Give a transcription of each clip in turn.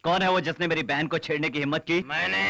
कौन है वो जिसने मेरी बहन को छेड़ने की हिम्मत की? मैंने।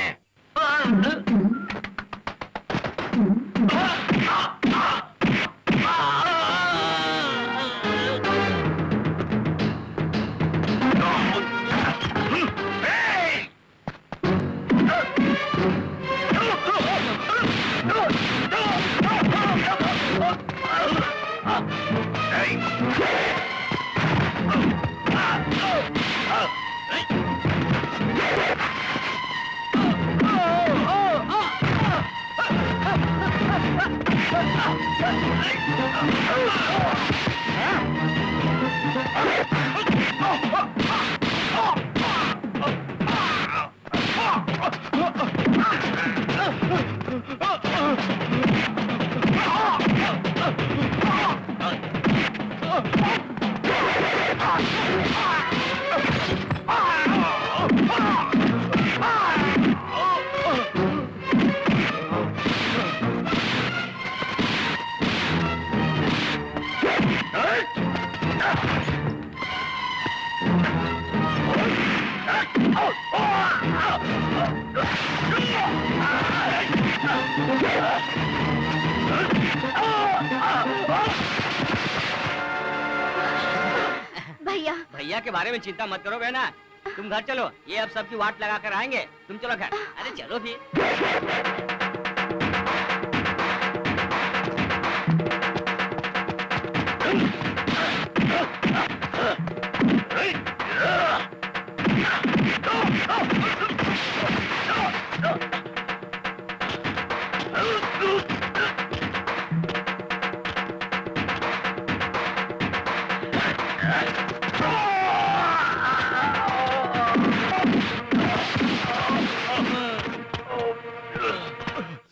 भैया भैया के बारे में चिंता मत करो बहना, तुम घर चलो, ये अब सबकी वाट लगा कर आएंगे। तुम चलो घर। अरे चलो फिर।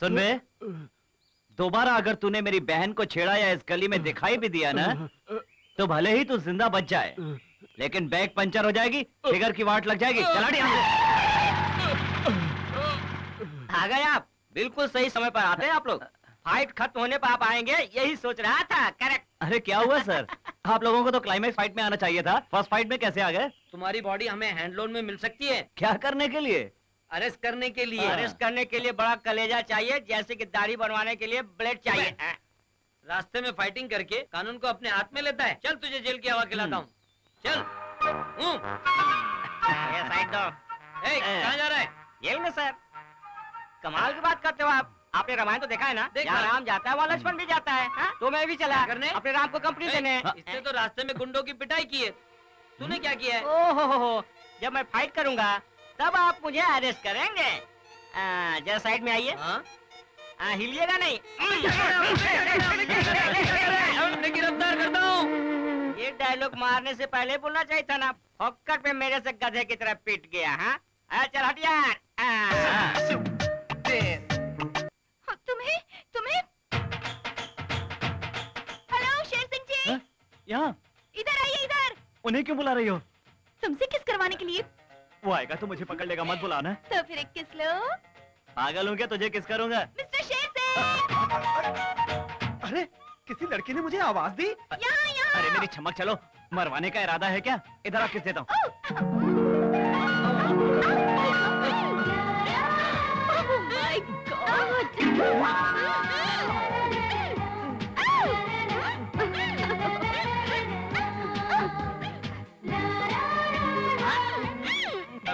सुन बे, दोबारा अगर तूने मेरी बहन को छेड़ा या इस गली में दिखाई भी दिया ना, तो भले ही तू जिंदा बच जाए, लेकिन बैग पंचर हो जाएगी, फिगर की वाट लग जाएगी। चला डी आ गए आप, बिल्कुल सही समय पर आते हैं आप लोग। फाइट खत्म होने पर आप आएंगे, यही सोच रहा था। करेक्ट। अरे क्या हुआ सर? आप लोगों को तो क्लाइमेक्स फाइट में आना चाहिए था, फर्स्ट फाइट में कैसे आ गए? तुम्हारी बॉडी हमें हैंडलोन में मिल सकती है। क्या करने के लिए? अरेस्ट करने के लिए। अरेस्ट करने के लिए बड़ा कलेजा चाहिए, जैसे कि दाढ़ी बनवाने के लिए ब्लेड चाहिए। रास्ते में फाइटिंग करके कानून को अपने हाथ में लेता है। चल तुझे जेल की हवा खिलाता हूँ। चल। ये साइड दो। कहाँ जा रहा है? जेल में सर। कमाल की बात करते हो आप। आपने रामायण तो देखा है ना? जहाँ राम जाता है वहाँ लक्ष्मण भी जाता है। हा? तो मैं भी चला करने अपने राम को कंपनी देने। इसने तो रास्ते में गुंडों की पिटाई की है। तूने क्या किया है? ओहो, जब मैं फाइट करूंगा तब आप मुझे अरेस्ट करेंगे। जरा साइड में आइए। हिलिएगा नहीं। मैं गिरफ्तार करता हूँ। ये डायलॉग मारने से पहले बोलना चाहिए था ना। फक्कर पे मेरे से गधे की तरह पीट गया। हाँ चल हट यार। तुम्हें हेलो शेर सिंह जी। यहाँ इधर आइए, इधर। उन्हें क्यों बुला रही हो? तुमसे किस करवाने के लिए? वो आएगा तो मुझे पकड़ लेगा, मत बुलाना। तो फिर एक किस लो। पागल हूँ क्या? तुझे किस करूंगा? मिस्टर शेर सिंह। अरे किसी लड़की ने मुझे आवाज दी। यहाँ। अरे मेरी चमक, चलो। मरवाने का इरादा है क्या? इधर आ, किस देता हूँ। Oh my God!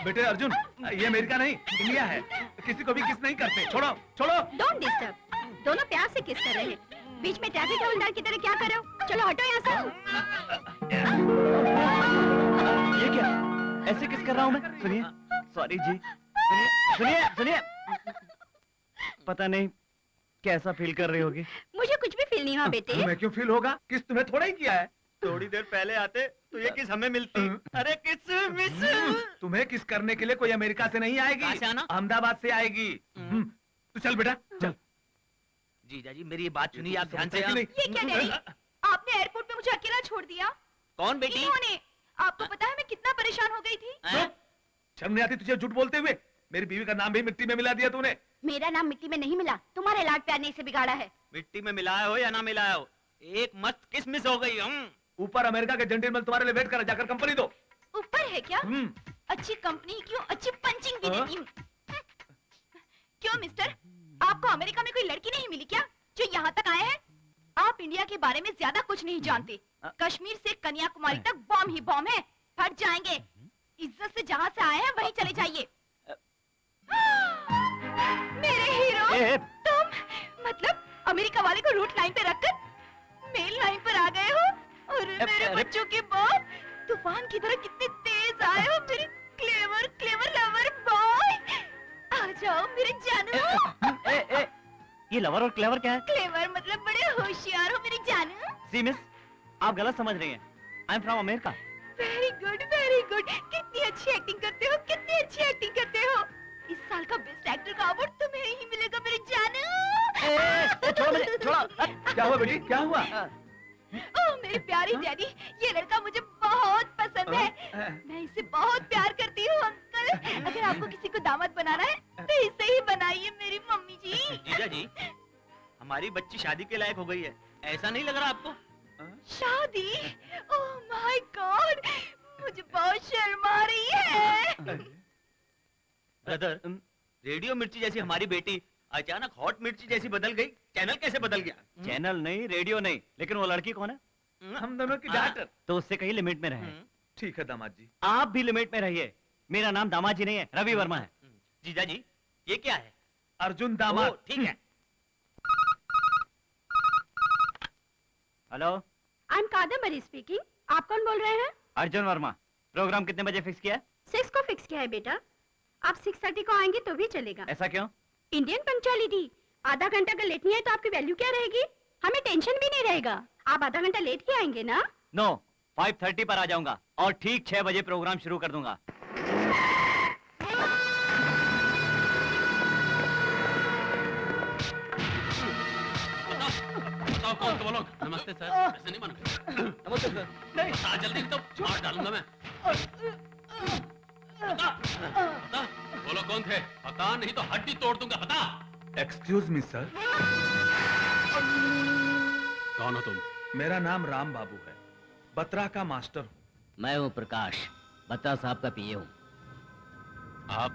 बेटे अर्जुन, ये अमेरिका नहीं इंडिया है, किसी को भी किस नहीं करते। छोड़ो छोड़ो। Don't disturb। दोनों प्यार से किस कर रहे हैं, बीच में ट्रैफिक हवलदार की तरह क्या कर रहे हो? चलो हटो यहाँ से। ये क्या? ऐसे किस कर रहा हूँ मैं? सुनिए, सॉरी जी। सुनिए। पता नहीं कैसा फील कर रही होगी। मुझे कुछ भी फील नहीं हुआ बेटे। तुम्हें क्यों फील होगा? किस तुम्हें थोड़ा ही किया है। थोड़ी देर पहले आते तो ये किस हमें मिलती। अरे किस मिस। तुम्हें किस करने के लिए कोई अमेरिका से नहीं आएगी, अहमदाबाद से आएगी। तो चल बेटा चल। जीजा जी मेरी बात सुनिए, आप ध्यान से। ये क्या डैडी? आपने एयरपोर्ट पे मुझे अकेला छोड़ दिया। कौन बेटी? इन्होंने। आपको पता है मैं कितना परेशान हो गई थी। शर्म नहीं आती तुझे झूठ बोलते हुए? मेरी बीवी का नाम भी मिट्टी में मिला दिया तूने। मेरा नाम मिट्टी में नहीं मिला, तुम्हारे लाड प्यार ने इसे बिगाड़ा है। मिट्टी में मिलाया हो या ना मिलाया हो, एक मस्त किसमिस हो गई हम। ऊपर अमेरिका के जेंटलमैन तुम्हारे लिए वेट कर, जाकर कंपनी दो। ऊपर है क्या? अच्छी कंपनी क्यों अच्छी पंचिंग भी देती हूँ। क्यों मिस्टर, आपको अमेरिका में कोई लड़की नहीं मिली क्या जो यहाँ तक आए हैं? आप इंडिया के बारे में ज्यादा कुछ नहीं जानते। कश्मीर से कन्याकुमारी तक बॉम्ब ही बॉम्ब है, फट जाएंगे। इज्जत से जहाँ से आए हैं वहीं चले जाइए। मेरे हीरो, तुम मतलब अमेरिका वाले को रूट लाइन पे रखकर मेल लाइन पर आ गए हो। और मेरे बच्चों के बाप, तूफान की तरह कितने तेज आए हो मेरे क्लेवर क्लेवर लवर बॉय। आ जाओ मेरे जानू। ये लवर और क्लेवर क्या है? क्लेवर मतलब बड़े होशियार हो मेरे जानू। सी मिस, आप गलत समझ रही हैं। आई am from America. Very good very good. कितनी अच्छी एक्टिंग करते हो, कितनी अच्छी एक्टिंग करते हो। इस साल का बेस्ट एक्टर का अवार्ड तुम्हें ही मिलेगा मेरे जानू। छोड़ो मुझे, छोड़ो। क्या हुआ बेटी, क्या हुआ? ओह मेरे प्यारे डैडी, ये लड़का मुझे बहुत पसंद है। मैं इसे बहुत प्यार करती हूँ अंकल। अगर आपको किसी को दामाद बनाना है तो इसे ही बनाइए मेरी मम्मी जी। जीजा जी, हमारी बच्ची शादी के लायक हो गई है, ऐसा नहीं लग रहा आपको? शादी? ओह माय गॉड, मुझे बहुत शर्म आ रही है। ब्रदर, रेडियो मिर्ची जैसी हमारी बेटी अचानक हॉट मिर्ची जैसी बदल गई। चैनल कैसे बदल गया? चैनल नहीं, रेडियो नहीं, लेकिन वो लड़की कौन है? हम दोनों की डॉक्टर। तो उससे कहीं लिमिट में रहे। ठीक है दामाद जी। आप भी लिमिट में रहिए। मेरा नाम दामाजी नहीं है, रवि वर्मा है। जीजा जी, ये क्या है? अर्जुन दामाद। ठीक है। Hello, I am Kadambari speaking. आप कौन बोल रहे हैं? अर्जुन वर्मा। प्रोग्राम कितने बजे फिक्स किया है? 6 को फिक्स किया है बेटा। आप 6:30 को आएंगे तो भी चलेगा। ऐसा क्यों? Indian punctuality. आधा घंटा अगर लेट नहीं आए तो आपकी वैल्यू क्या रहेगी? हमें टेंशन भी नहीं रहेगा। आप आधा घंटा लेट ही आएंगे ना? नो, 5:30 पर आ जाऊंगा और ठीक 6 बजे प्रोग्राम शुरू कर दूंगा। बताओ कौन तुम लोग? नमस्ते सर। ऐसे नहीं मानोगे। नमस्ते सर। नहीं, बता जल्दी, तो मार डालूंगा मैं। बता, बोलो कौन थे? बता नहीं तो हड्डी तोड़ दूंगा। बता। Excuse me sir. कौन हो तुम? मेरा नाम राम बाबू है, बत्रा का मास्टर हूँ। मैं हूँ प्रकाश, बत्रा साहब का पीए हूँ। आप?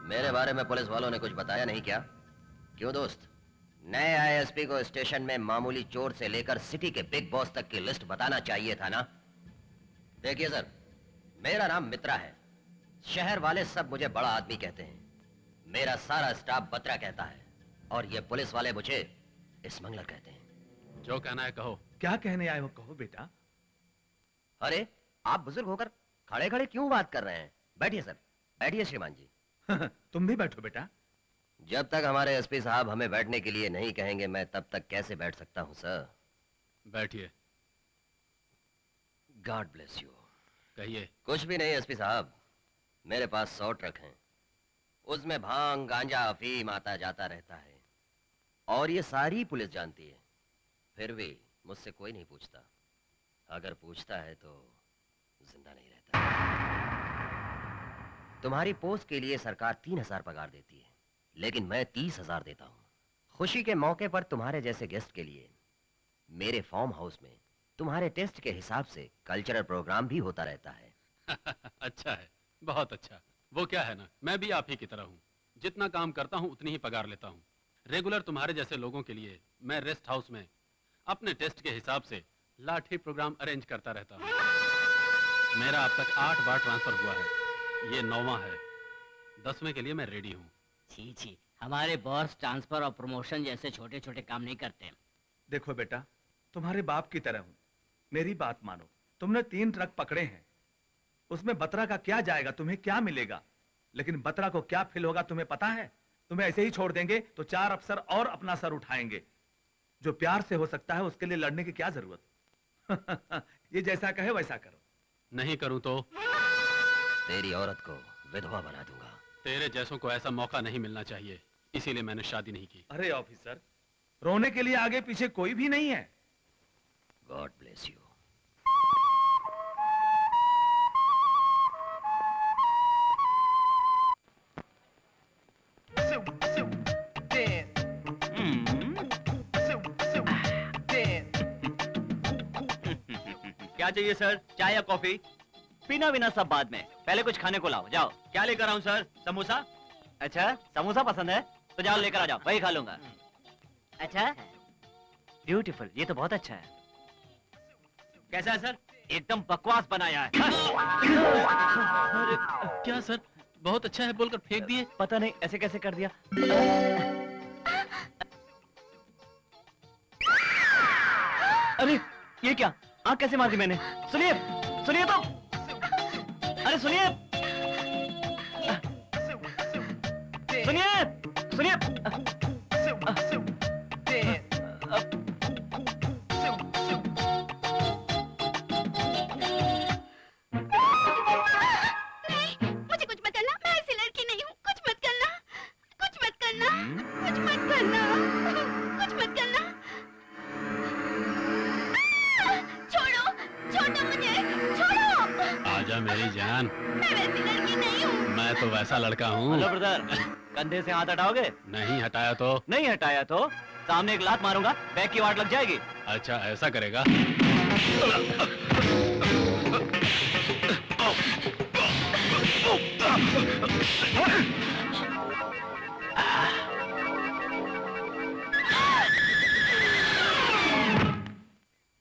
मेरे बारे में पुलिस वालों ने कुछ बताया नहीं क्या? क्यों दोस्त, नए आईएसपी को स्टेशन में मामूली चोर से लेकर सिटी के बिग बॉस तक की लिस्ट बताना चाहिए था ना? देखिए सर, मेरा नाम मित्रा है। शहर वाले सब मुझे बड़ा आदमी कहते हैं। मेरा सारा स्टाफ बत्रा कहता है और ये पुलिस वाले मुझे स्मगलर कहते हैं। जो कहना है कहो। क्या कहने आए हो, कहो बेटा। अरे आप बुजुर्ग होकर खड़े खड़े क्यों बात कर रहे हैं? बैठिए सर, बैठिए श्रीमान जी। तुम भी बैठो बेटा। जब तक हमारे एसपी साहब हमें बैठने के लिए नहीं कहेंगे, मैं तब तक कैसे बैठ सकता हूं सर? बैठिए। God bless you. कहिए। कुछ भी नहीं एसपी साहब, मेरे पास 100 ट्रक हैं। उसमें भांग गांजा अफीम आता जाता रहता है और ये सारी पुलिस जानती है। फिर भी मुझसे कोई नहीं पूछता। अगर पूछता है तो जिंदा नहीं रहता। तुम्हारी पोस्ट के लिए सरकार 3,000 पगार देती है, लेकिन मैं 30,000 देता हूं। खुशी के मौके पर तुम्हारे जैसे गेस्ट के लिए मेरे फार्म हाउस में तुम्हारे टेस्ट के हिसाब से कल्चरल प्रोग्राम भी होता रहता है। अच्छा है, बहुत अच्छा। वो क्या है ना, मैं भी आप ही की तरह हूँ। जितना काम करता हूँ उतनी ही पगार लेता हूँ। रेगुलर तुम्हारे जैसे लोगों के लिए मैं रेस्ट हाउस में अपने टेस्ट के हिसाब से लाठी प्रोग्राम अरेंज करता रहता हूँ। मेरा अब तक 8 बार ट्रांसफर हुआ है, ये 9वां है। 10वें के लिए मैं रेडी हूँ। छी छी, हमारे बॉस ट्रांसफर और प्रमोशन जैसे छोटे छोटे काम नहीं करते। देखो बेटा, तुम्हारे बाप की तरह हूँ, मेरी बात मानो। तुमने 3 ट्रक पकड़े हैं, उसमें बत्रा का क्या जाएगा, तुम्हें क्या मिलेगा? लेकिन बत्रा को क्या फील होगा तुम्हें पता है? तुम्हें ऐसे ही छोड़ देंगे तो 4 अफसर और अपना सर उठाएंगे। जो प्यार से हो सकता है उसके लिए लड़ने की क्या जरूरत? ये जैसा कहे वैसा करो। नहीं करूँ तो तेरी औरत को विधवा बना दूंगा। तेरे जैसों को ऐसा मौका नहीं मिलना चाहिए, इसीलिए मैंने शादी नहीं की। अरे ऑफिसर, रोने के लिए आगे पीछे कोई भी नहीं है। God bless you. क्या चाहिए सर, चाय या कॉफी? पीना विना सब बाद में, पहले कुछ खाने को लाओ, जाओ। क्या लेकर आऊं सर? समोसा? अच्छा, समोसा पसंद है तो जाओ लेकर आ जाओ, वही खा लूंगा। अच्छा, ब्यूटीफुल, ये तो बहुत अच्छा है। कैसा है सर? एकदम बकवास बनाया है। अरे क्या सर, बहुत अच्छा है बोलकर फेंक दिए? पता नहीं ऐसे कैसे कर दिया। अरे ये क्या, आँख कैसे मार दी मैंने? सुनिए, सुनिए तो, अरे सुनिए, सुनिए, सुनिए। नहीं, मुझे कुछ मत करना, मैं ऐसी लड़की नहीं हूँ। कुछ मत करना, कुछ मत करना, कुछ मत करना, कुछ मत करना। छोड़ो, छोड़ो मुझे, छोड़ो। आजा मेरी जान, मैं वैसी लड़की नहीं हूँ। मैं तो वैसा लड़का हूँ। हेलो ब्रदर, कंधे से हाथ हटाओगे? नहीं हटाया तो? नहीं हटाया तो सामने एक लात मारूंगा, बैग की वाट लग जाएगी। अच्छा ऐसा करेगा?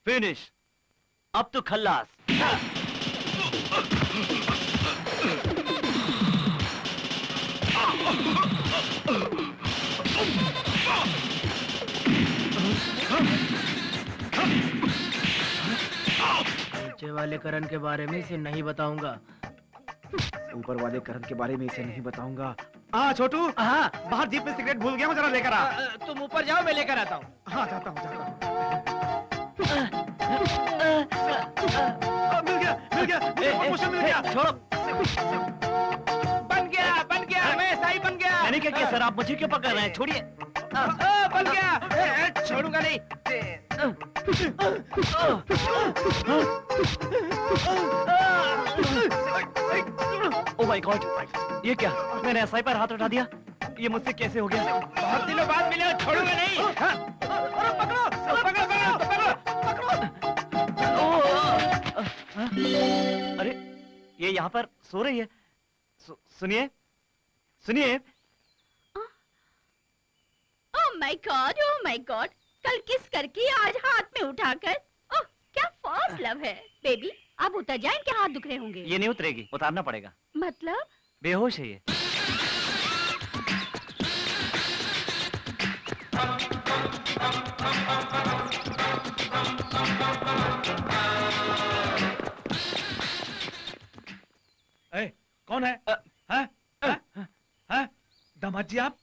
फिनिश, अब तो खल्लास। नीचे वाले करण के बारे में इसे नहीं बताऊंगा। ऊपर वाले करण के बारे में इसे नहीं बताऊंगा। हाँ छोटू, हाँ बाहर जीप में सिगरेट भूल गया हूँ, जरा लेकर आ। तुम ऊपर जाओ, मैं लेकर आता हूँ। हाँ जाता हूँ, जाता हूँ। मिल गया, मिल गया, मुझे प्रमोशन मिल गया। छोड़ो, बन गया, मैं सही बन गया। मैंने क्या किया सर, आप मुझे क्यों पकड़ रहे हैं? छोड़िए। बन गया, छोड़ूंगा नहीं। ओह माय गॉड, ये क्या, मैंने एसआई पर हाथ उठा दिया। ये मुझसे कैसे हो गया? बहुत दिनों बाद मिले, छोड़ूंगा नहीं। अरे पकड़ो, पकड़ो, पकड़ो, पकड़ो। अरे ये यहाँ पर सो रही है। सुनिए, सुनिए। ओह माय गॉड, कल किस करके आज हाथ में उठाकर। ओह क्या फॉल्स लव है। बेबी आप उतर जाए, इनके हाथ दुख रहे होंगे। ये नहीं उतरेगी, उतारना पड़ेगा। मतलब? बेहोश है ये। ए, कौन है? हाँ? हाँ? हाँ? दामाद जी आप?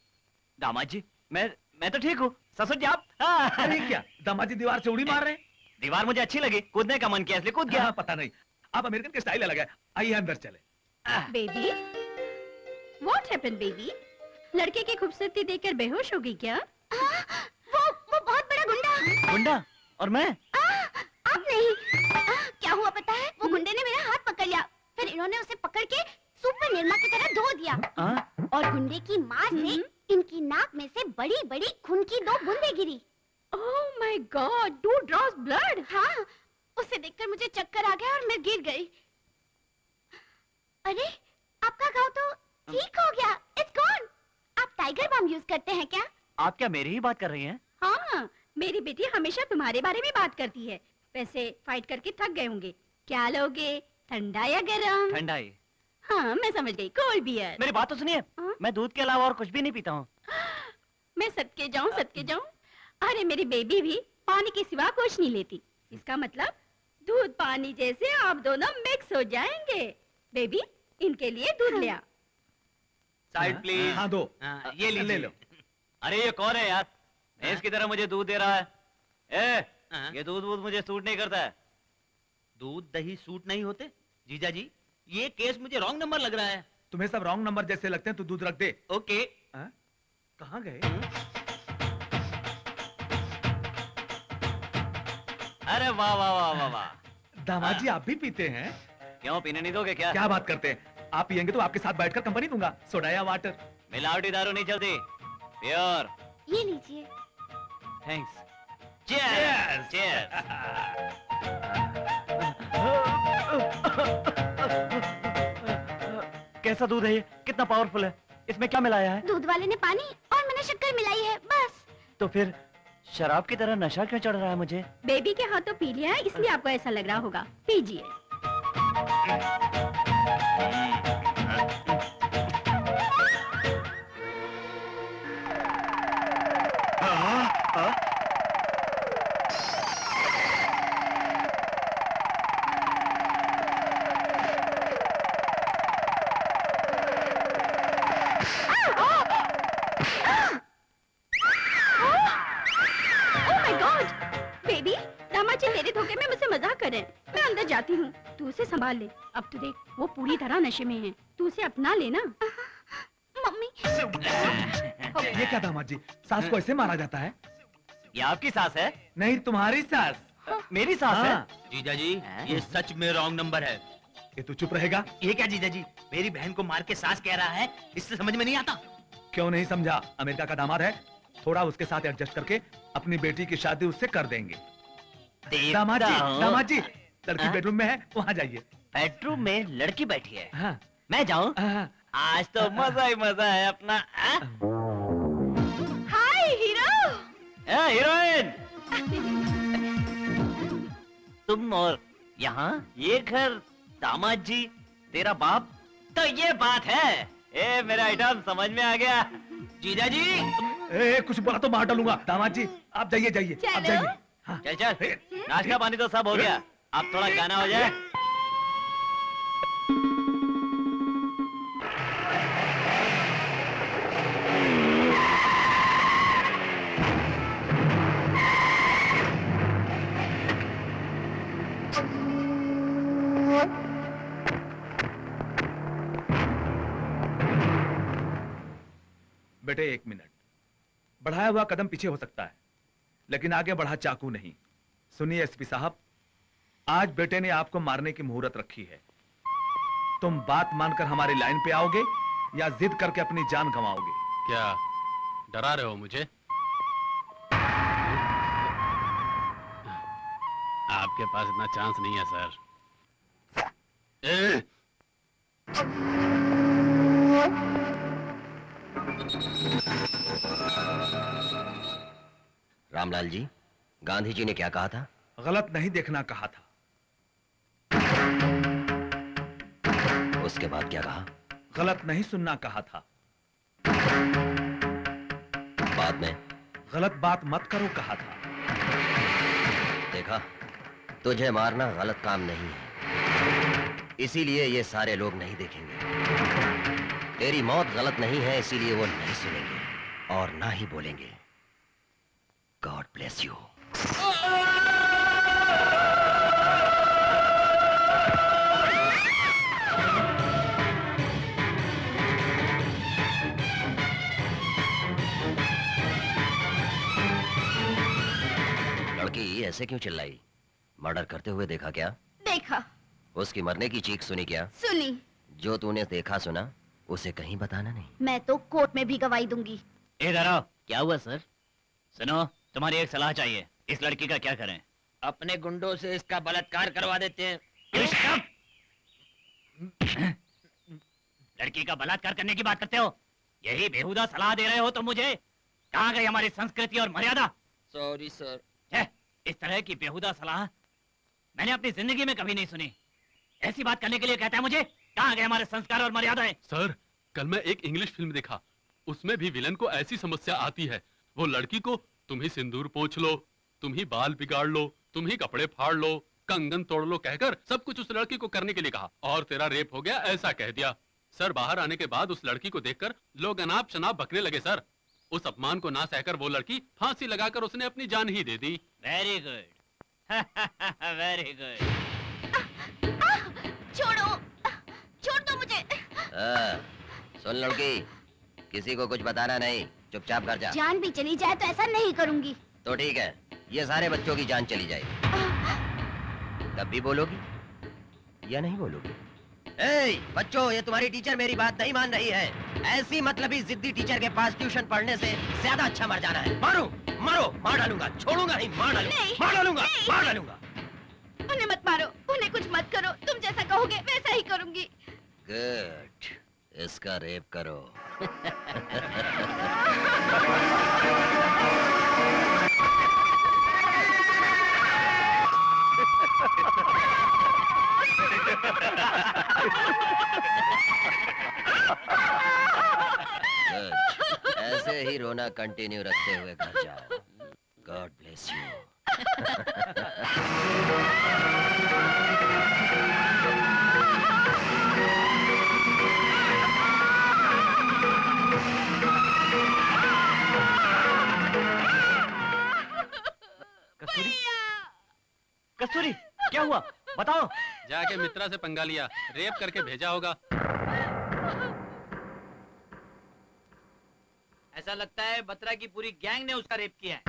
दामाद जी, मैं तो ठीक हूँ। ससुर जी आप? हाँ। अरे क्या दामाद जी दीवार से उड़ी मार रहे हैं? दीवार मुझे अच्छी लगी, कूदने का मन किया इसलिए कूद गया। हाँ, पता नहीं, आप अमेरिकन के स्टाइल अलग है। आइए अंदर चले। Baby what happened baby? लड़के की खूबसूरती देखकर बेहोश हो गई क्या? वो बहुत बड़ा गुंडा। गुंडा? और मैं? आप नहीं। क्या हुआ पता है? वो गुंडे ने मेरा हाथ पकड़ लिया, फिर इन्होंने उसे पकड़ के सुपर निर्मा की तरह धो दिया। और गुंडे की मार से इनकी नाक में से बड़ी बड़ी खून की 2 बूंदें गिरी। Oh my God, 2 drops blood. हाँ, उसे देखकर मुझे चक्कर आ गया और मैं गिर गई। अरे आपका घाव तो ठीक हो गया, इट्स गॉन। आप टाइगर बाम यूज करते हैं क्या? आप क्या मेरी ही बात कर रही हैं? हाँ, मेरी बेटी हमेशा तुम्हारे बारे में बात करती है। वैसे फाइट करके थक गए होंगे, क्या लोगे, ठंडा या गरम? ठंडा ही। हाँ मैं समझ गई, कोल्ड बियर। मेरी बात तो सुनिए, मैं दूध के अलावा और कुछ भी नहीं पीता हूँ। मैं सदके जाऊँ। अरे मेरी बेबी भी पानी के सिवा कुछ नहीं लेती। इसका मतलब दूध पानी जैसे आप दोनों मिक्स हो जाएंगे। बेबी इनके लिए दूध ले आ। Side please. हाँ दो। ये लीजिए। ले लो। अरे ये कौन है यार, भैंस की तरह मुझे दूध दे रहा है। ये दूध वूध मुझे सूट नहीं करता है। दूध दही सूट नहीं होते? जीजा जी ये केस मुझे रॉन्ग नंबर लग रहा है। तुम्हें सब रॉन्ग नंबर जैसे लगते हैं, तू दूध रख दे। ओके। कहाँ गए? अरे वाह वाह वाह वाह वाह। दामाद जी आप भी पीते हैं? क्यों, पीने नहीं दोगे क्या? क्या बात करते हैं, आप पियेंगे तो आपके साथ बैठकर कंपनी दूंगा, सोडा या वाटर। मिलावटी दारू नहीं चलती, प्योर। ये लीजिए। थैंक्स। चीयर्स। चीयर्स। कैसा दूध है ये? कितना पावरफुल है? इसमें क्या मिलाया है? दूध वाले ने पानी और मैंने शक्कर मिलाई है, बस। तो फिर शराब की तरह नशा क्यों चढ़ रहा है मुझे? बेबी के हाथों पी लिया है, इसलिए आपको ऐसा लग रहा होगा। पीजिए। बेबी, दामाद जी तेरे धोखे में मुझसे मजाक कर रहे हैं। मैं अंदर जाती हूँ, तू उसे संभाल ले। अब तो देख, वो पूरी तरह नशे में है। तू उसे अपना लेना। मम्मी। ये क्या दामाद जी, सास को ऐसे मारा जाता है? ये आपकी सास है? नहीं, तुम्हारी सास। मेरी सास है? हाँ। जीजा जी, ये सच में रॉन्ग नंबर है। ये तू चुप रहेगा? ये क्या जीजा जी, मेरी बहन को मार के सास कह रहा है, इससे समझ में नहीं आता। क्यों नहीं समझा? अमेरिका का दामाद है, थोड़ा उसके साथ एडजस्ट करके अपनी बेटी की शादी उससे कर देंगे। दामाद जी, लड़की बेडरूम में है, वहाँ जाइए। बेडरूम में लड़की बैठी है? हाँ। मैं जाऊँ? हाँ। आज तो मजा ही मजा है अपना। हाय हीरो। हीरोइन, तुम और यहाँ ये घर, दामाद जी, तेरा बाप, तो ये बात है। ए मेरा आइटम समझ में आ गया। जीजा जी, कुछ बोला तो मार डालूंगा। दामाद जी, आप जाइए जाइए, आप चलो। जाइए। हाँ। चल चल, नाश्ता पानी तो सब हो गया, अब थोड़ा गाना हो जाए। बेटे, 1 मिनट। बढ़ाया हुआ कदम पीछे हो सकता है, लेकिन आगे बढ़ा चाकू नहीं। सुनिए एसपी साहब, आज बेटे ने आपको मारने की मुहूर्त रखी है। तुम बात मानकर हमारी लाइन पे आओगे या जिद करके अपनी जान गंवाओगे? क्या डरा रहे हो मुझे? आपके पास इतना चांस नहीं है सर। रामलाल जी, गांधी जी ने क्या कहा था? गलत नहीं देखना कहा था। उसके बाद क्या कहा? गलत नहीं सुनना कहा था। बाद में गलत बात मत करो कहा था। देखा, तुझे मारना गलत काम नहीं है, इसीलिए ये सारे लोग नहीं देखेंगे। तेरी मौत गलत नहीं है, इसीलिए वो नहीं सुनेंगे और ना ही बोलेंगे। God bless you. लड़की ऐसे क्यों चिल्लाई? मर्डर करते हुए देखा क्या? देखा। उसकी मरने की चीख सुनी क्या? सुनी। जो तूने देखा सुना उसे कहीं बताना नहीं। मैं तो कोर्ट में भी गवाही दूंगी। इधर आओ। क्या हुआ सर? सुनो, तुम्हारी एक सलाह चाहिए। इस लड़की का क्या करें? अपने गुंडों से इसका बलात्कार करवा देते हैं। लड़की का बलात्कार करने की बात करते हो? यही बेहुदा सलाह दे रहे हो तुम मुझे? कहाँ गई हमारी संस्कृति और मर्यादा? Sorry sir. इस तरह की बेहुदा सलाह मैंने अपनी जिंदगी में कभी नहीं सुनी। ऐसी बात करने के लिए कहता है मुझे? कहाँ गए हमारे संस्कार और मर्यादाएं? सर, कल मैं एक इंग्लिश फिल्म देखा, उसमें भी विलन को ऐसी समस्या आती है। वो लड़की को तुम ही सिंदूर पोंछ लो, तुम ही बाल बिगाड़ लो, तुम ही कपड़े फाड़ लो, कंगन तोड़ लो कहकर सब कुछ उस लड़की को करने के लिए कहा और तेरा रेप हो गया ऐसा कह दिया। सर, बाहर आने के बाद उस लड़की को देखकर लोग अनाप शनाप बकने लगे सर। उस अपमान को ना सहकर वो लड़की फांसी लगाकर उसने अपनी जान ही दे दी। Very good. Very good. छोड़ो, छोड़ दो मुझे। सुन लड़की, किसी को कुछ बताना नहीं, चुपचाप घर जा। जान भी चली जाए तो ऐसा नहीं करूंगी। तो ठीक है, ये सारे बच्चों की जान चली जाएगी। तब भी बोलोगी या नहीं बोलोगी? ए, बच्चों, ये तुम्हारी टीचर मेरी बात नहीं मान रही है। ऐसी मतलबी जिद्दी टीचर के पास ट्यूशन पढ़ने से ज्यादा अच्छा मर जाना है। मारो, मारो, मार डालूंगा, छोड़ूंगा नहीं, मार डालूंगा, मार डालूंगा, मार डालूंगा। उन्हें मत मारो, उन्हें कुछ मत करो। तुम जैसा कहोगे वैसा ही करूंगी। गुड, इसका रेप करो। Good. ऐसे ही रोना कंटिन्यू रखते हुए घर जाओ। God bless you. Kasturi, Kasturi, क्या हुआ? बताओ। जाके मित्रा से पंगा लिया, रेप करके भेजा होगा। ऐसा लगता है बत्रा की पूरी गैंग ने उसका रेप किया है।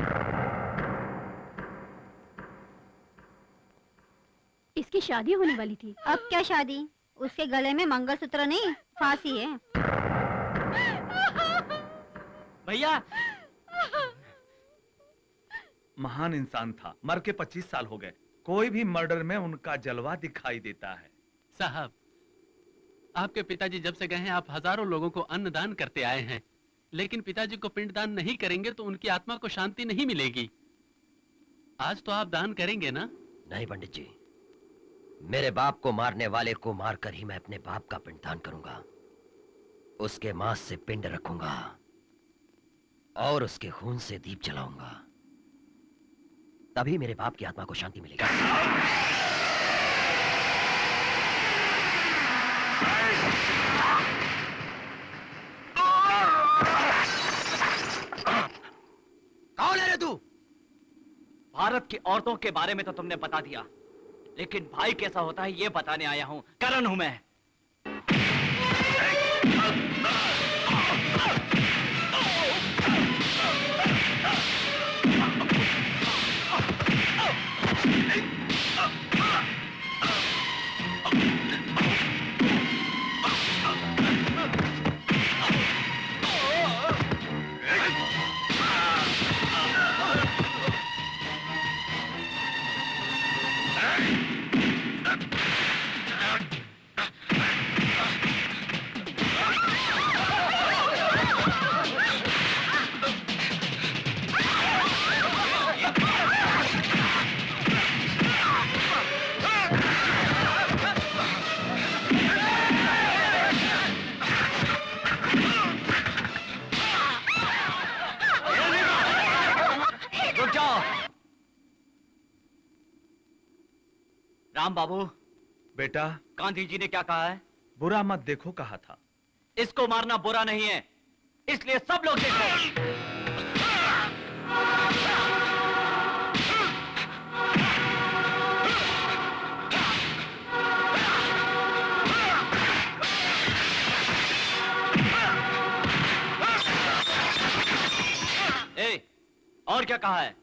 इसकी शादी होने वाली थी। अब क्या शादी? उसके गले में मंगलसूत्र नहीं, फांसी है। भैया, महान इंसान था, मर के 25 साल हो गए। कोई भी मर्डर में उनका जलवा दिखाई देता है। साहब, आपके पिताजी जब से गए हैं, आप हजारों लोगों को अन्नदान करते आए हैं, लेकिन पिताजी को पिंडदान नहीं करेंगे तो उनकी आत्मा को शांति नहीं मिलेगी। आज तो आप दान करेंगे ना? नहीं पंडित जी, मेरे बाप को मारने वाले को मारकर ही मैं अपने बाप का पिंडदान करूंगा। उसके मांस से पिंड रखूंगा और उसके खून से दीप जलाऊंगा, तभी मेरे बाप की आत्मा को शांति मिलेगी। कौन है रे तू? भारत की औरतों के बारे में तो तुमने बता दिया, लेकिन भाई कैसा होता है ये बताने आया हूं। करण हूं मैं। राम बाबू। बेटा, गांधी जी ने क्या कहा है? बुरा मत देखो कहा था। इसको मारना बुरा नहीं है, इसलिए सब लोग देखो। ए, और क्या कहा है?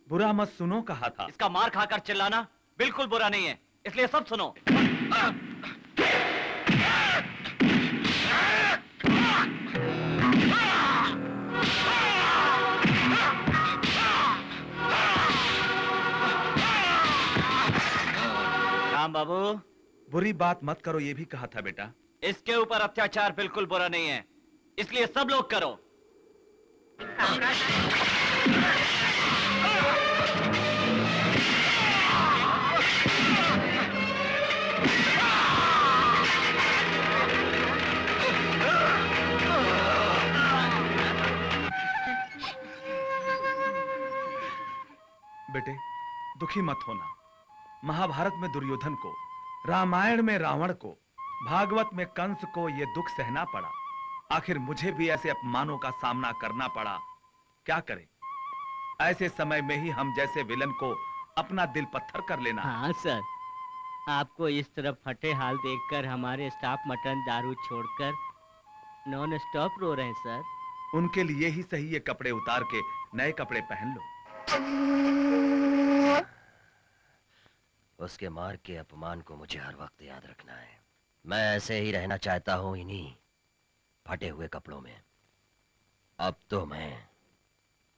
बुरा मत सुनो कहा था। इसका मार खाकर चिल्लाना बिल्कुल बुरा नहीं है, इसलिए सब सुनो। राम बाबू, बुरी बात मत करो ये भी कहा था बेटा। इसके ऊपर अत्याचार बिल्कुल बुरा नहीं है, इसलिए सब लोग करो। बेटे, दुखी मत होना। महाभारत में दुर्योधन को, रामायण में रावण को, भागवत में कंस को ये दुख सहना पड़ा। आखिर मुझे भी ऐसे अपमानों का सामना करना पड़ा। क्या करें? ऐसे समय में ही हम जैसे विलन को अपना दिल पत्थर कर लेना। हाँ सर, आपको इस तरफ फटे हाल देखकर हमारे स्टाफ मटन दारू छोड़कर नॉन स्टॉप रो रहे हैं सर। उनके लिए ही सही ये कपड़े उतार के नए कपड़े पहन लो। उसके मार के अपमान को मुझे हर वक्त याद रखना है। मैं ऐसे ही रहना चाहता हूं इन्हीं फटे हुए कपड़ों में। अब तो मैं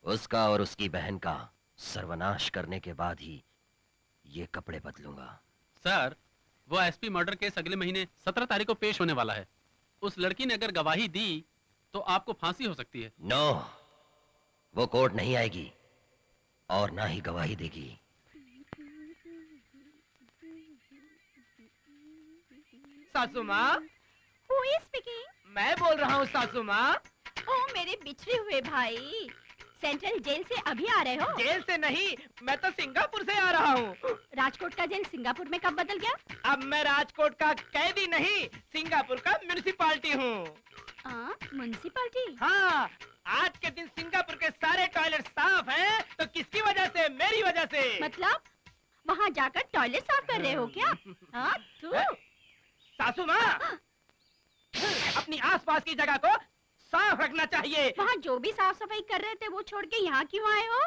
उसका और उसकी बहन का सर्वनाश करने के बाद ही ये कपड़े बदलूंगा। सर, वो एसपी मर्डर केस अगले महीने 17 तारीख को पेश होने वाला है। उस लड़की ने अगर गवाही दी तो आपको फांसी हो सकती है। नो, वो कोर्ट नहीं आएगी और ना ही गवाही देगी। सासू माँ, Who is speaking? मैं बोल रहा हूँ सासू माँ। ओ मेरे बिछड़े हुए भाई, सेंट्रल जेल से अभी आ रहे हो? जेल से नहीं, मैं तो सिंगापुर से आ रहा हूँ। राजकोट का जेल सिंगापुर में कब बदल गया? अब मैं राजकोट का कैदी नहीं, सिंगापुर का म्युनिसिपालिटी हूँ। म्युनिसिपालिटी? हाँ, आज के दिन सिंगापुर के सारे टॉयलेट साफ हैं, तो किसकी वजह से? मेरी वजह से। मतलब वहाँ जाकर टॉयलेट साफ कर रहे हो क्या? हाँ, तू? सासू माँ, अपनी आसपास की जगह को साफ रखना चाहिए। वहाँ जो भी साफ सफाई कर रहे थे वो छोड़ के यहाँ क्यों आए हो?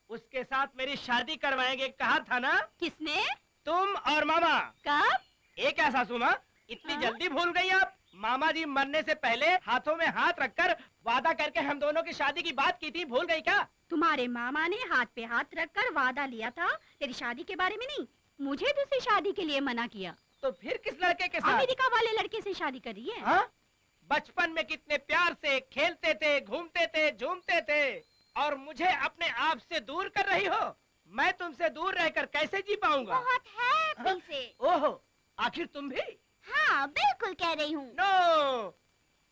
उसके साथ मेरी शादी करवाएंगे कहा था ना? किसने? तुम और मामा। कब? ये क्या सासू माँ, इतनी जल्दी भूल गई आप? मामा जी मरने से पहले हाथों में हाथ रखकर वादा करके हम दोनों की शादी की बात की थी, भूल गई क्या? तुम्हारे मामा ने हाथ पे हाथ रखकर वादा लिया था तेरी शादी के बारे में नहीं, मुझे दूसरी शादी के लिए मना किया। तो फिर किस लड़के के साथ? अमेरिका वाले लड़के से शादी कर रही है। हाँ? बचपन में कितने प्यार से खेलते थे, घूमते थे, झूमते थे, और मुझे अपने आप से दूर कर रही हो? मैं तुमसे दूर रहकर कैसे जी पाऊंगा? बहुत हैप्पी से। ओहो, आखिर तुम भी? हाँ, बिल्कुल कह रही हूँ। नो,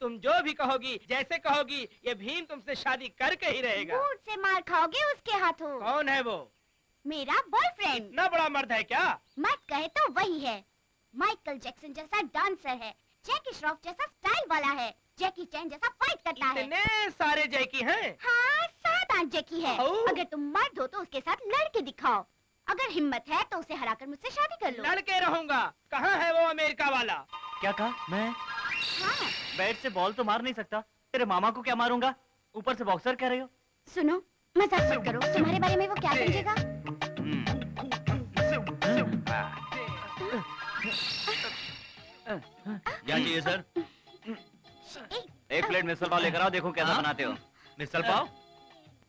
तुम जो भी कहोगी, जैसे कहोगी, ये भीम तुमसे शादी करके ही रहेगा। बूट से मार खाओगे उसके हाथों। कौन है वो? मेरा बॉयफ्रेंड। इतना बड़ा मर्द है क्या? मत कहे तो वही है। माइकल जैक्सन जैसा डांसर है, जैकी श्रॉफ जैसा स्टाइल वाला है, जैकी चैन जैसा फाइट करता है। इतने सारे जैकी हैं? हाँ, 7-8 जैकी है। अगर तुम मर्द हो तो उसके साथ लड़के दिखाओ। अगर हिम्मत है तो उसे हराकर मुझसे शादी कर लो। लड़के रहूंगा। कहाँ है वो अमेरिका वाला? क्या कहा? मैं हाँ। बैट से बॉल तो मार नहीं सकता, तेरे मामा को क्या मारूंगा? ऊपर से बॉक्सर कह रही हो? सुनो, मजाक मत करो। तुम्हारे बारे में वो क्या समझेगा? क्या चाहिए सर? एक प्लेट मिसल पाव लेकर आओ, देखो कैसा बनाते हो। मिसल पाव?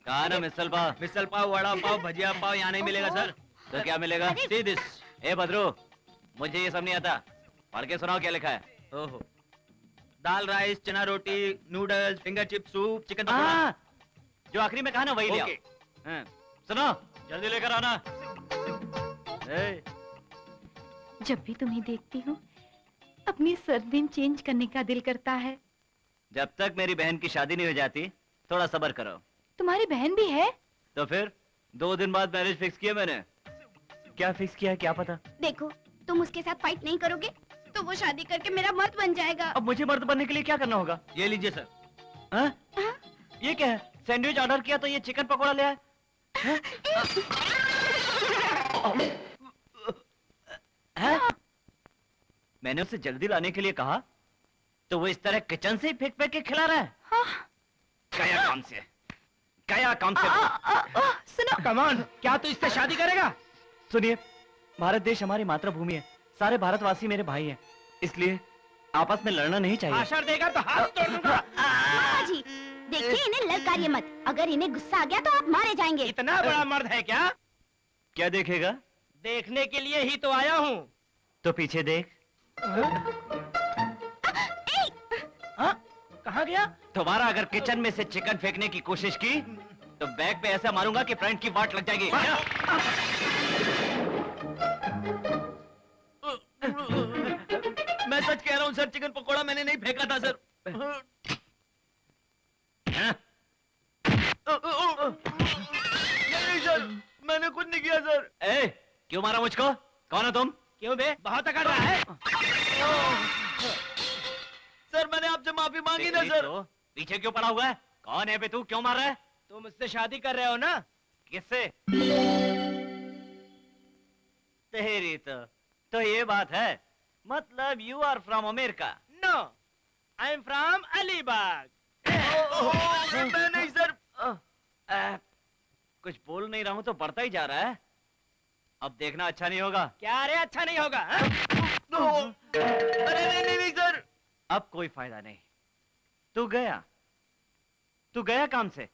कहा ना मिसल पाव। मिसल पाव, वड़ा पाव, भजिया पाव यहाँ नहीं मिलेगा सर। तो क्या मिलेगा? See this. ए भद्रू, मुझे ये सब नहीं आता, पढ़ के सुनाओ क्या लिखा है। ओहो, दाल राइस, चना रोटी, noodles, finger chip soup, chicken pakora. हाँ, जो आखिरी में कहा ना वही ले आओ। हाँ, सुनो, जल्दी लेकर आना। जब भी तुम्हें देखती हूँ अपनी सरदीन चेंज करने का दिल करता है। जब तक मेरी बहन की शादी नहीं हो जाती थोड़ा सब्र करो। तुम्हारी बहन भी है? तो फिर 2 दिन बाद मैरिज फिक्स किया मैंने। क्या फिक्स किया है क्या पता? देखो, तुम उसके साथ फाइट नहीं करोगे तो वो शादी करके मेरा मर्द बन जाएगा। अब मुझे मर्द बनने के लिए क्या करना होगा? ये लीजिए सर। हाँ? ये क्या है? सैंडविच ऑर्डर किया तो ये चिकन पकोड़ा ले आए। मैंने उसे जल्दी लाने के लिए कहा तो वो इस तरह किचन से ही फेंक फेंक के खिला रहा है। गया काम से, गया काम से। सुनो, कमान, क्या तू इससे शादी करेगा? सुनिए, भारत देश हमारी मातृभूमि है, सारे भारतवासी मेरे भाई हैं, इसलिए आपस में लड़ना नहीं चाहिए। भाषण देगा तो हाथ तोड़ दूंगा। मामा जी, देखिए इन्हें ललकारिए मत। अगर इन्हें गुस्सा आ गया तो आप मारे जाएंगे। इतना बड़ा मर्द है क्या? क्या देखेगा? देखने के लिए ही तो आया हूँ। तो पीछे देख। कहाँ गया? दोबारा अगर किचन में से चिकन फेंकने की कोशिश की तो बैग पे ऐसा मारूंगा कि फ्रंट की वाट लग जाएगी। मैं सच कह रहा हूँ सर, चिकन पकोड़ा मैंने नहीं फेंका था सर। नहीं सर, मैंने कुछ नहीं किया सर। ए, क्यों मारा मुझको? कौन हो तुम? क्यों बे, बहुत अकड़ रहा है? सर मैंने आपसे माफी मांगी ना सर। तो पीछे क्यों पड़ा हुआ है? कौन है बे तू? क्यों मार रहा है? तुम मुझसे शादी कर रहे हो ना? किससे? तेरी तो ये बात है, मतलब you are from America? No, I am from Alibag. मैं नहीं सर। कुछ बोल नहीं रहा हूं तो बढ़ता ही जा रहा है। अब देखना अच्छा नहीं होगा। क्या रे अच्छा नहीं होगा? अरे नहीं सर। अब कोई फायदा नहीं। तू गया काम से।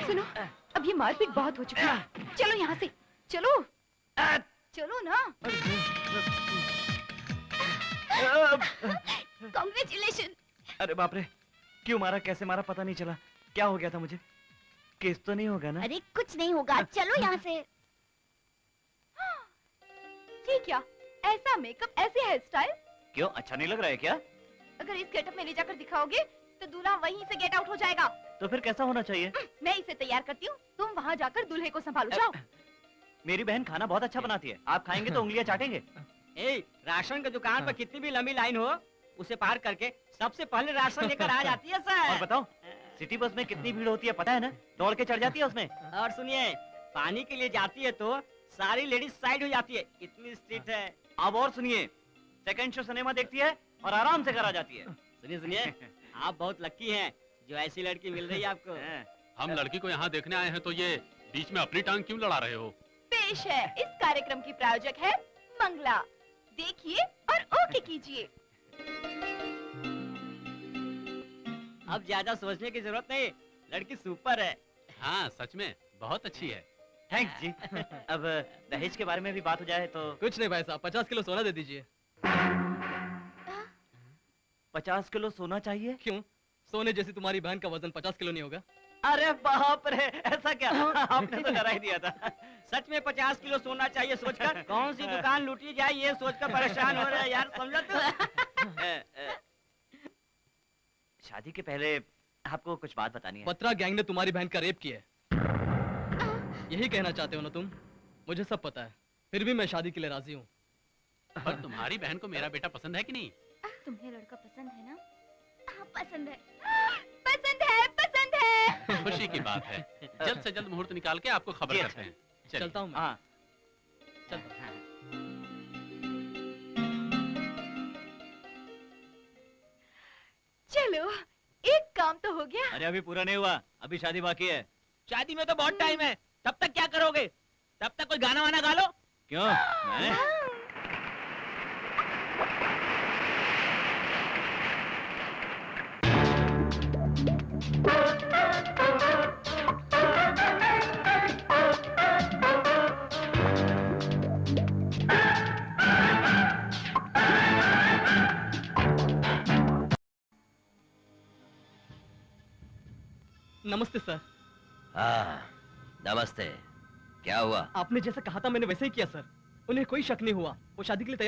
सुनो, अब ये मारपीट बहुत हो चुकी है। चलो यहाँ से, चलो, चलो ना। Congratulations! अरे बाप रे, क्यों मारा, कैसे मारा, पता नहीं चला। क्या हो गया था मुझे? केस तो नहीं होगा ना? अरे कुछ नहीं होगा, चलो यहाँ से। ये क्या? ऐसा मेकअप, ऐसे हेयर स्टाइल? क्यों, अच्छा नहीं लग रहा है क्या? अगर इस गेटअप में ले जाकर दिखाओगे तो दूल्हा वहीं से गेट आउट हो जाएगा। तो फिर कैसा होना चाहिए? मैं इसे तैयार करती हूँ, तुम वहाँ जाकर दूल्हे को संभालो। जाओ। मेरी बहन खाना बहुत अच्छा बनाती है, आप खाएंगे तो उंगलियां चाटेंगे। राशन की दुकान पर कितनी भी लंबी लाइन हो, उसे पार करके सबसे पहले राशन लेकर आ जाती है सर। और बताओ, सिटी बस में कितनी भीड़ होती है पता है ना? दौड़ के चढ़ जाती है उसमें। और सुनिए, पानी के लिए जाती है तो सारी लेडीज साइड हो जाती है, इतनी स्ट्रिक्ट है। अब और सुनिए, सेकंड शो सिनेमा देखती है और आराम से घर आ जाती है। सुनिए सुनिए, आप बहुत लकी हैं जो ऐसी लड़की मिल रही है आपको। हम लड़की को यहाँ देखने आए हैं तो ये बीच में अपनी टांग क्यों लड़ा रहे हो? पेश है, इस कार्यक्रम की प्रायोजक है मंगला। देखिए और ओके कीजिए। अब ज्यादा सोचने की जरूरत नहीं, लड़की सुपर है। हाँ सच में बहुत अच्छी है। थैंक्स जी। अब दहेज के बारे में भी बात हो जाए तो। कुछ नहीं भाई साहब, 50 किलो सोना दे दीजिए। 50 किलो सोना चाहिए? क्यों, सोने जैसी तुम्हारी बहन का वजन 50 किलो नहीं होगा? अरे बाप रे, ऐसा क्या? आपने तो डरा ही दिया था। सच में 50 किलो सोना चाहिए सोचकर कौन सी दुकान लूटी जाए ये सोचकर परेशान हो रहे हैं यार, समझो तो। शादी के पहले आपको कुछ बात बतानी है। बत्रा गैंग ने तुम्हारी बहन का रेप किया है, यही कहना चाहते हो ना तुम? मुझे सब पता है, फिर भी मैं शादी के लिए राजी हूँ। पर तुम्हारी बहन को मेरा बेटा पसंद है कि नहीं? तुम्हें लड़का पसंद है ना? हाँ पसंद है, पसंद है, पसंद है। खुशी की बात है। जल्द से जल्द मुहूर्त निकाल के आपको खबर करते हैं। चलता हूँ मैं। हाँ चलता। चलो, एक काम तो हो गया। अरे अभी पूरा नहीं हुआ, अभी शादी बाकी है। शादी में तो बहुत टाइम है, तब तक क्या करोगे? तब तक कोई गाना वाना गा लो। क्यों? मैं? नमस्ते सर। हाँ नमस्ते। क्या हुआ? आपने जैसा कहा था मैंने वैसे ही किया सर। उन्हें कोई शक नहीं हुआ, वो शादी के लिए तैयार